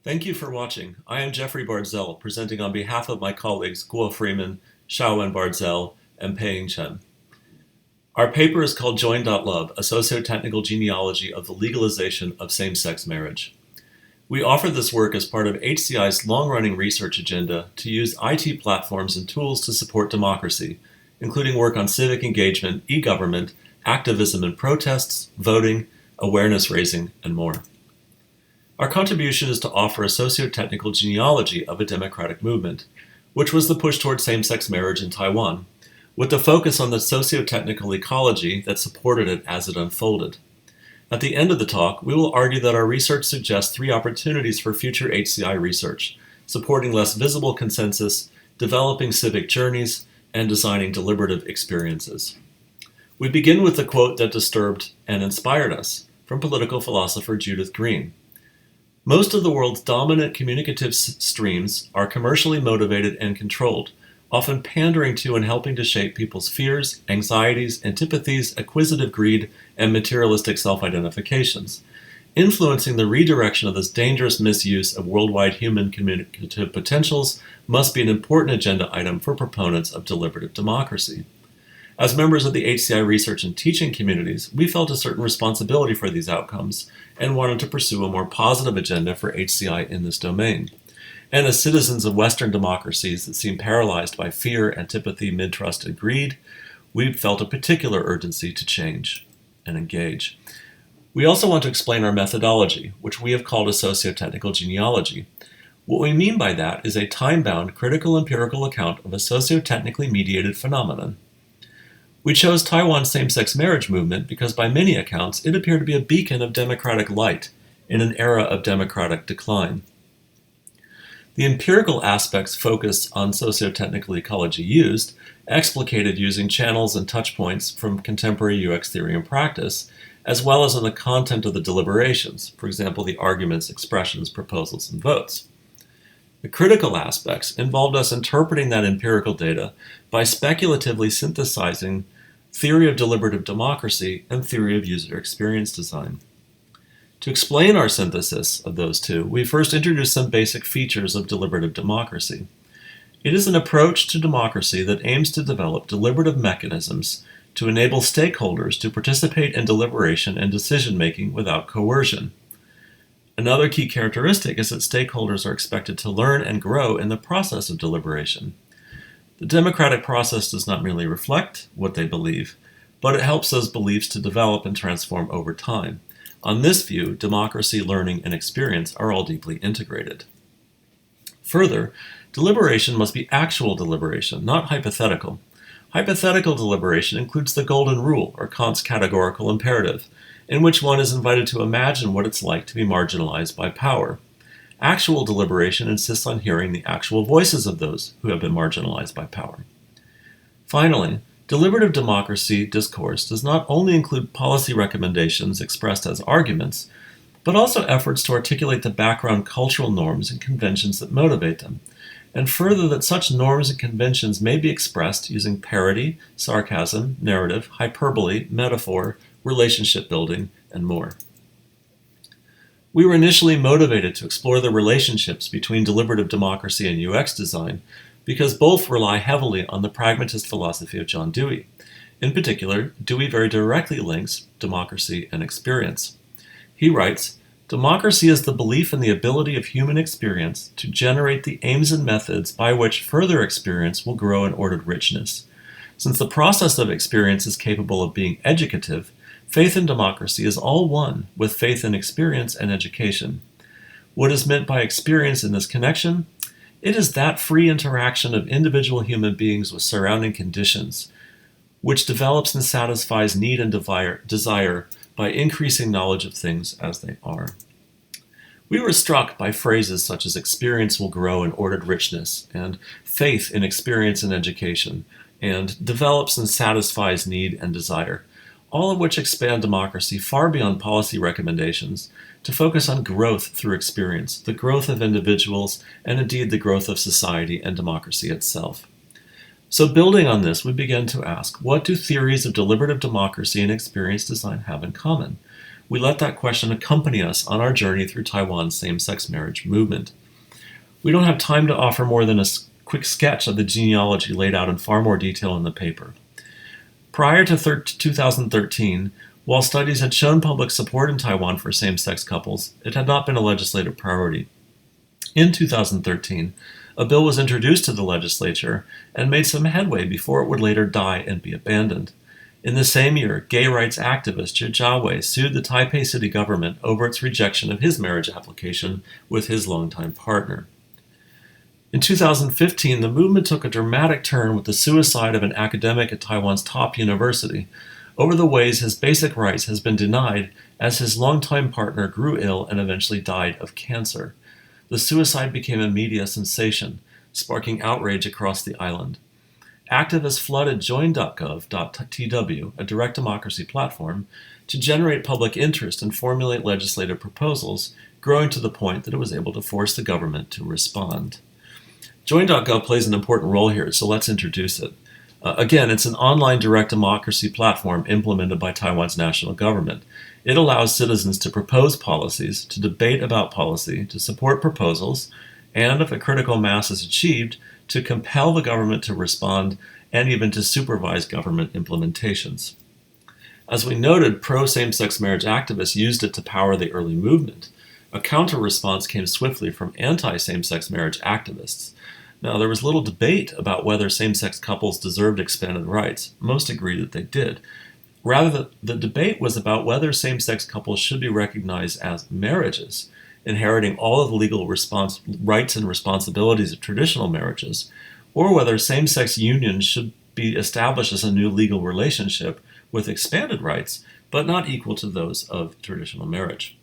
Thank you for watching. I am Jeffrey Bardzell, presenting on behalf of my colleagues Freeman, Shaowen Bardzell, and Pei-Ying Chen. Our paper is called Join.Love, a Sociotechnical Genealogy of the Legalization of Same-Sex Marriage. We offer this work as part of HCI's long-running research agenda to use IT platforms and tools to support democracy, including work on civic engagement, e-government, activism and protests, voting, awareness raising, and more. Our contribution is to offer a sociotechnical genealogy of a democratic movement, which was the push toward same-sex marriage in Taiwan, with the focus on the sociotechnical ecology that supported it as it unfolded. At the end of the talk, we will argue that our research suggests three opportunities for future HCI research: supporting less visible consensus, developing civic journeys, and designing deliberative experiences. We begin with the quote that disturbed and inspired us from political philosopher Judith Green. Most of the world's dominant communicative streams are commercially motivated and controlled, often pandering to and helping to shape people's fears, anxieties, antipathies, acquisitive greed, and materialistic self-identifications. Influencing the redirection of this dangerous misuse of worldwide human communicative potentials must be an important agenda item for proponents of deliberative democracy. As members of the HCI research and teaching communities, we felt a certain responsibility for these outcomes and wanted to pursue a more positive agenda for HCI in this domain. And as citizens of Western democracies that seem paralyzed by fear, antipathy, mistrust, and greed, we felt a particular urgency to change and engage. We also want to explain our methodology, which we have called a sociotechnical genealogy. What we mean by that is a time-bound, critical empirical account of a sociotechnically mediated phenomenon. We chose Taiwan's same-sex marriage movement because by many accounts it appeared to be a beacon of democratic light in an era of democratic decline. The empirical aspects focused on sociotechnical ecology used, explicated using channels and touchpoints from contemporary UX theory and practice, as well as on the content of the deliberations, for example, the arguments, expressions, proposals, and votes. The critical aspects involved us interpreting that empirical data by speculatively synthesizing theory of deliberative democracy and theory of user experience design. To explain our synthesis of those two, we first introduced some basic features of deliberative democracy. It is an approach to democracy that aims to develop deliberative mechanisms to enable stakeholders to participate in deliberation and decision-making without coercion. Another key characteristic is that stakeholders are expected to learn and grow in the process of deliberation. The democratic process does not merely reflect what they believe, but it helps those beliefs to develop and transform over time. On this view, democracy, learning, and experience are all deeply integrated. Further, deliberation must be actual deliberation, not hypothetical. Hypothetical deliberation includes the golden rule, or Kant's categorical imperative, in which one is invited to imagine what it's like to be marginalized by power. Actual deliberation insists on hearing the actual voices of those who have been marginalized by power. Finally, deliberative democracy discourse does not only include policy recommendations expressed as arguments, but also efforts to articulate the background cultural norms and conventions that motivate them, and further that such norms and conventions may be expressed using parody, sarcasm, narrative, hyperbole, metaphor, relationship building, and more. We were initially motivated to explore the relationships between deliberative democracy and UX design because both rely heavily on the pragmatist philosophy of John Dewey. In particular, Dewey very directly links democracy and experience. He writes, "Democracy is the belief in the ability of human experience to generate the aims and methods by which further experience will grow in ordered richness. Since the process of experience is capable of being educative, faith in democracy is all one with faith in experience and education. What is meant by experience in this connection? It is that free interaction of individual human beings with surrounding conditions, which develops and satisfies need and desire by increasing knowledge of things as they are." We were struck by phrases such as experience will grow in ordered richness, and faith in experience and education, and develops and satisfies need and desire, all of which expand democracy far beyond policy recommendations to focus on growth through experience, the growth of individuals, and indeed the growth of society and democracy itself. So building on this, we begin to ask, what do theories of deliberative democracy and experience design have in common? We let that question accompany us on our journey through Taiwan's same-sex marriage movement. We don't have time to offer more than a quick sketch of the genealogy laid out in far more detail in the paper. Prior to 2013, while studies had shown public support in Taiwan for same-sex couples, it had not been a legislative priority. In 2013, a bill was introduced to the legislature and made some headway before it would later die and be abandoned. In the same year, gay rights activist Shaowen sued the Taipei city government over its rejection of his marriage application with his longtime partner. In 2015, the movement took a dramatic turn with the suicide of an academic at Taiwan's top university over the ways his basic rights has been denied as his longtime partner grew ill and eventually died of cancer. The suicide became a media sensation, sparking outrage across the island. Activists flooded Join.Love.tw, a direct democracy platform, to generate public interest and formulate legislative proposals, growing to the point that it was able to force the government to respond. Join.gov plays an important role here, so let's introduce it. Again, it's an online direct democracy platform implemented by Taiwan's national government. It allows citizens to propose policies, to debate about policy, to support proposals, and if a critical mass is achieved, to compel the government to respond and even to supervise government implementations. As we noted, pro-same-sex marriage activists used it to power the early movement. A counter-response came swiftly from anti-same-sex marriage activists. Now, there was little debate about whether same-sex couples deserved expanded rights. Most agreed that they did. Rather, the debate was about whether same-sex couples should be recognized as marriages, inheriting all of the legal rights and responsibilities of traditional marriages, or whether same-sex unions should be established as a new legal relationship with expanded rights, but not equal to those of traditional marriage.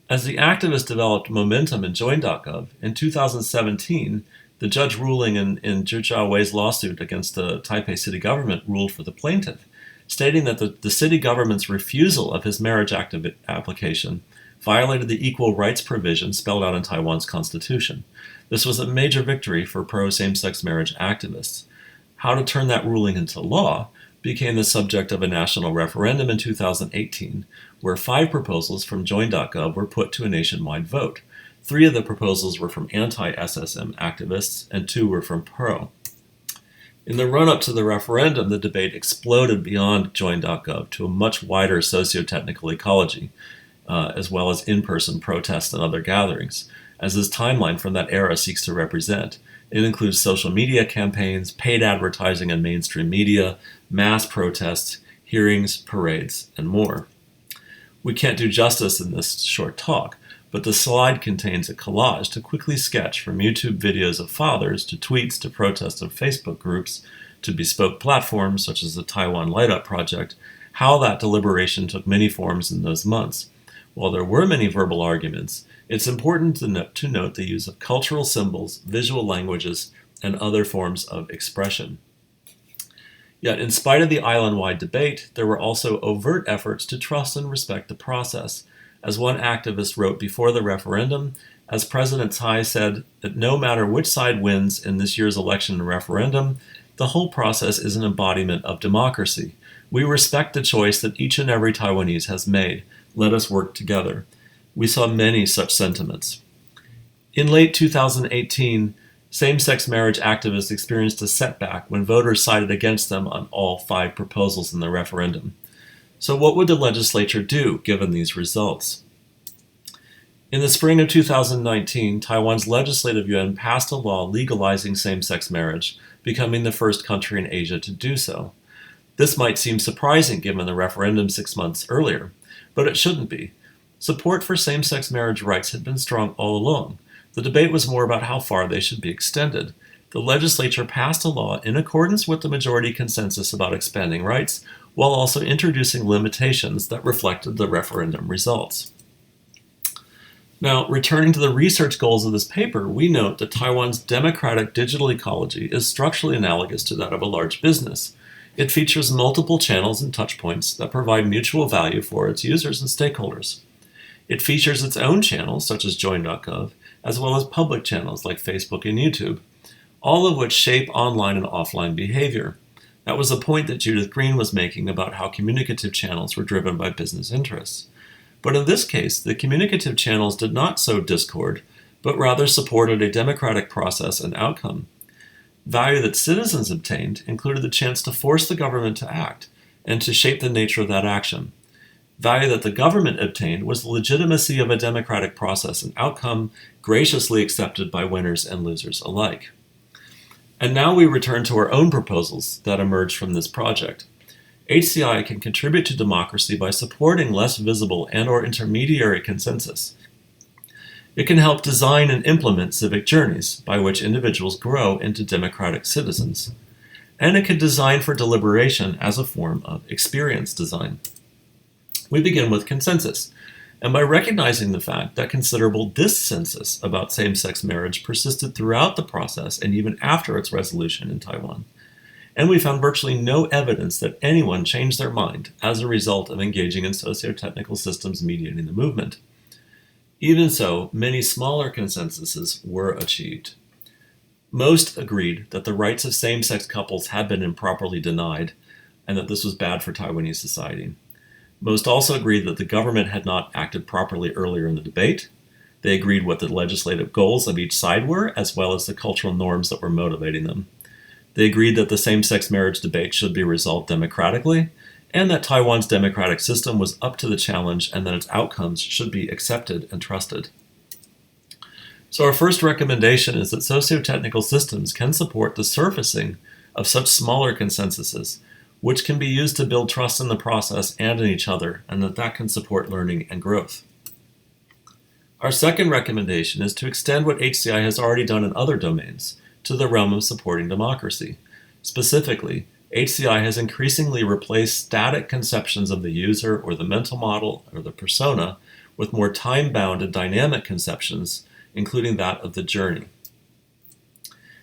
As the activists developed momentum in Join.gov, in 2017, the judge ruling in Zhao lawsuit against the Taipei city government ruled for the plaintiff, stating that the city government's refusal of his marriage application violated the equal rights provision spelled out in Taiwan's constitution. This was a major victory for pro-same-sex marriage activists. How to turn that ruling into law became the subject of a national referendum in 2018, where 5 proposals from Join.gov were put to a nationwide vote. 3 of the proposals were from anti-SSM activists, and 2 were from pro. In the run-up to the referendum, the debate exploded beyond Join.gov to a much wider sociotechnical ecology, as well as in-person protests and other gatherings, as this timeline from that era seeks to represent. It includes social media campaigns, paid advertising in mainstream media, mass protests, hearings, parades, and more. We can't do justice in this short talk, but the slide contains a collage to quickly sketch from YouTube videos of fathers to tweets to protests of Facebook groups to bespoke platforms such as the Taiwan Light Up Project, how that deliberation took many forms in those months. While there were many verbal arguments, it's important to note the use of cultural symbols, visual languages, and other forms of expression. Yet, in spite of the island-wide debate, there were also overt efforts to trust and respect the process. As one activist wrote before the referendum, as President Tsai said that no matter which side wins in this year's election and referendum, the whole process is an embodiment of democracy. We respect the choice that each and every Taiwanese has made. Let us work together. We saw many such sentiments. In late 2018, same-sex marriage activists experienced a setback when voters sided against them on all 5 proposals in the referendum. So what would the legislature do given these results? In the spring of 2019, Taiwan's legislative yuan passed a law legalizing same-sex marriage, becoming the first country in Asia to do so. This might seem surprising given the referendum 6 months earlier, but it shouldn't be. Support for same-sex marriage rights had been strong all along. The debate was more about how far they should be extended. The legislature passed a law in accordance with the majority consensus about expanding rights, while also introducing limitations that reflected the referendum results. Now, returning to the research goals of this paper, we note that Taiwan's democratic digital ecology is structurally analogous to that of a large business. It features multiple channels and touchpoints that provide mutual value for its users and stakeholders. It features its own channels, such as Join.gov, as well as public channels like Facebook and YouTube. all of which shape online and offline behavior. That was a point that Judith Green was making about how communicative channels were driven by business interests. But in this case, the communicative channels did not sow discord, but rather supported a democratic process and outcome. Value that citizens obtained included the chance to force the government to act and to shape the nature of that action. Value that the government obtained was the legitimacy of a democratic process and outcome graciously accepted by winners and losers alike. And now we return to our own proposals that emerged from this project. HCI can contribute to democracy by supporting less visible and/or intermediary consensus. It can help design and implement civic journeys by which individuals grow into democratic citizens. And it can design for deliberation as a form of experience design. We begin with consensus, and by recognizing the fact that considerable dissensus about same-sex marriage persisted throughout the process and even after its resolution in Taiwan. And we found virtually no evidence that anyone changed their mind as a result of engaging in sociotechnical systems mediating the movement. Even so, many smaller consensuses were achieved. Most agreed that the rights of same-sex couples had been improperly denied and that this was bad for Taiwanese society. Most also agreed that the government had not acted properly earlier in the debate. They agreed what the legislative goals of each side were, as well as the cultural norms that were motivating them. They agreed that the same-sex marriage debate should be resolved democratically, and that Taiwan's democratic system was up to the challenge and that its outcomes should be accepted and trusted. So our first recommendation is that sociotechnical systems can support the surfacing of such smaller consensuses, which can be used to build trust in the process and in each other, and that can support learning and growth. Our second recommendation is to extend what HCI has already done in other domains to the realm of supporting democracy. Specifically, HCI has increasingly replaced static conceptions of the user or the mental model or the persona with more time-bound and dynamic conceptions, including that of the journey.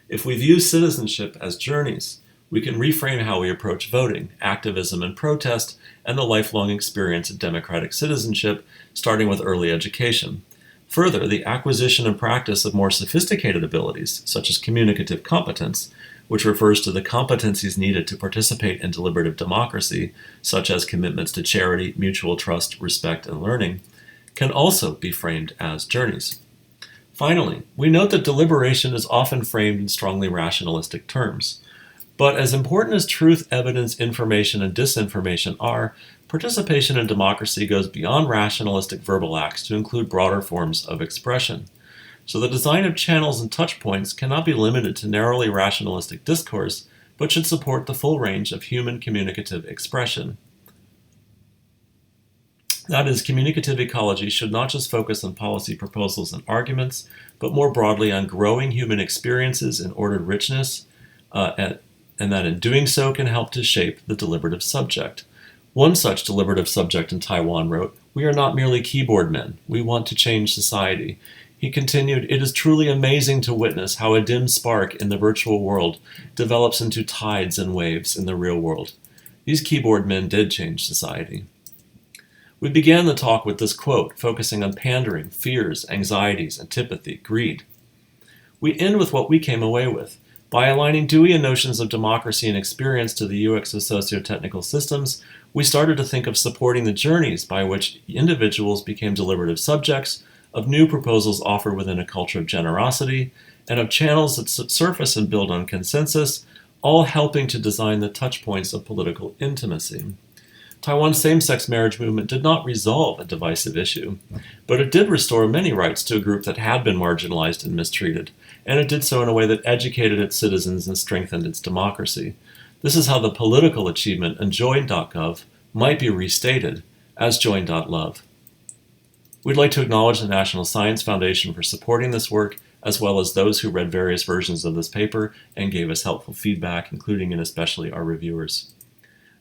If we view citizenship as journeys, we can reframe how we approach voting, activism, and protest, and the lifelong experience of democratic citizenship, starting with early education. Further, the acquisition and practice of more sophisticated abilities, such as communicative competence, which refers to the competencies needed to participate in deliberative democracy, such as commitments to charity, mutual trust, respect, and learning, can also be framed as journeys. Finally, we note that deliberation is often framed in strongly rationalistic terms. But as important as truth, evidence, information, and disinformation are, participation in democracy goes beyond rationalistic verbal acts to include broader forms of expression. So the design of channels and touchpoints cannot be limited to narrowly rationalistic discourse, but should support the full range of human communicative expression. That is, communicative ecology should not just focus on policy proposals and arguments, but more broadly on growing human experiences in ordered richness, and that in doing so can help to shape the deliberative subject. One such deliberative subject in Taiwan wrote, "We are not merely keyboard men. We want to change society." He continued, "It is truly amazing to witness how a dim spark in the virtual world develops into tides and waves in the real world. These keyboard men did change society." We began the talk with this quote, focusing on pandering, fears, anxieties, antipathy, greed. We end with what we came away with. By aligning Deweyan notions of democracy and experience to the UX of sociotechnical systems, we started to think of supporting the journeys by which individuals became deliberative subjects, of new proposals offered within a culture of generosity, and of channels that surface and build on consensus, all helping to design the touchpoints of political intimacy. Taiwan's same-sex marriage movement did not resolve a divisive issue, but it did restore many rights to a group that had been marginalized and mistreated, and it did so in a way that educated its citizens and strengthened its democracy. This is how the political achievement in Join.Gov might be restated as Join.Love. We'd like to acknowledge the National Science Foundation for supporting this work, as well as those who read various versions of this paper and gave us helpful feedback, including and especially our reviewers.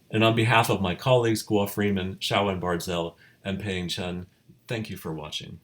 And on behalf of my colleagues, Freeman, Shaowen, Bardzell, and Pei-Ying Chen, thank you for watching.